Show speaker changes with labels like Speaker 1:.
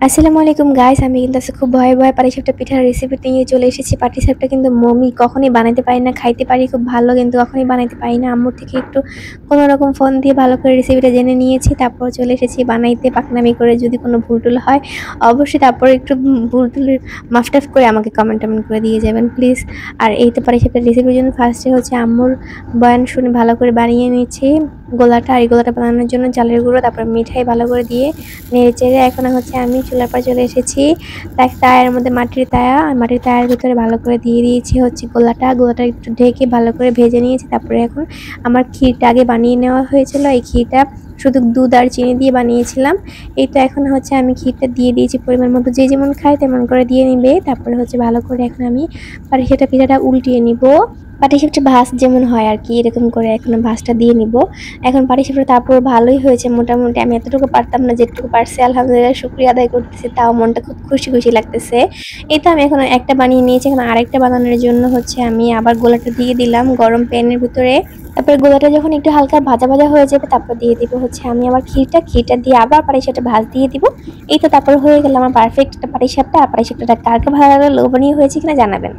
Speaker 1: আসসালামু আলাইকুম গাইস, আমি কিন্তু আজকে খুব ভয়ে ভয়ে পাটিসাপটা পিঠার রেসিপি নিয়ে চলে এসেছি। পাটিসাপটা কিন্তু মমি কখনোই বানাইতে পারি না, খাইতে পারি খুব ভালো, কিন্তু কখনোই বানাইতে পারি না। আম্মুর থেকে একটু কোনো রকম ফোন দিয়ে ভালো করে রেসিপিটা জেনে নিয়েছি, তারপর চলে এসেছি বানাইতে পাকনামি করে। যদি কোনো ভুল টুল হয় অবশ্যই তারপর একটু ভুল টুলের মাফটাফ করে আমাকে কমেন্ট টমেন্ট করে দিয়ে যাবেন প্লিজ। আর এই তো পাটিসাপটার রেসিপির জন্য ফার্স্টে হচ্ছে আম্মুর বয়ান শুনে ভালো করে বানিয়ে নিয়েছি গোলাটা। আর এই গোলাটা বানানোর জন্য চালের গুঁড়ো, তারপর মিঠাই ভালো করে দিয়ে নেড়ে চেড়ে এখন হচ্ছে আমি চুলার পর চলে এসেছি। তাই তায়ের মধ্যে মাটির তায়ের ভিতরে ভালো করে দিয়ে দিয়েছি হচ্ছে গোলাটা একটু ঢেকে ভালো করে ভেজে নিয়েছি। তারপরে এখন আমার ক্ষীরটা আগে বানিয়ে নেওয়া হয়েছিল, এই ক্ষীরটা শুধু দুধ আর চিনি দিয়ে বানিয়েছিলাম। এই তো এখন হচ্ছে আমি ক্ষীরটা দিয়ে দিয়েছি পরিমাণ মতো, যে যেমন খায় তেমন করে দিয়ে নিবে। তারপরে হচ্ছে ভালো করে এখন আমি পাটিসাপটা পিঠাটা উল্টিয়ে নিব। পাটিসাপটা ভাজ যেমন হয় আর কি, এরকম করে এখন ভাজটা দিয়ে নিব। এখন পাটিসাপটা তারপর ভালোই হয়েছে মোটামুটি, আমি এতটুকু পারতাম না, যেটুকু পারছি আলহামদুলিল্লাহ শুকরিয়া আদায় করতেছি, তাও মনটা খুব খুশি খুশি লাগতেছে। এই তো আমি এখন একটা বানিয়ে নিয়েছি, এখন আরেকটা বানানোর জন্য হচ্ছে আমি আবার গোলাটা দিয়ে দিলাম গরম প্যানের ভিতরে। তারপরে গোলাটা যখন একটু হালকা ভাজা ভাজা হয়ে যাবে তারপর দিয়ে দিব হচ্ছে আমি আবার ক্ষীরটা দিয়ে আবার পাটিসাপটা ভাজ দিয়ে দিব। এই তো তারপর হয়ে গেল আমার পারফেক্ট একটা পাটিসাপটা। আর পাটিসাপটাটা কার কার ভালো লাগলো, লোভনীয় হয়েছে কিনা জানাবেন।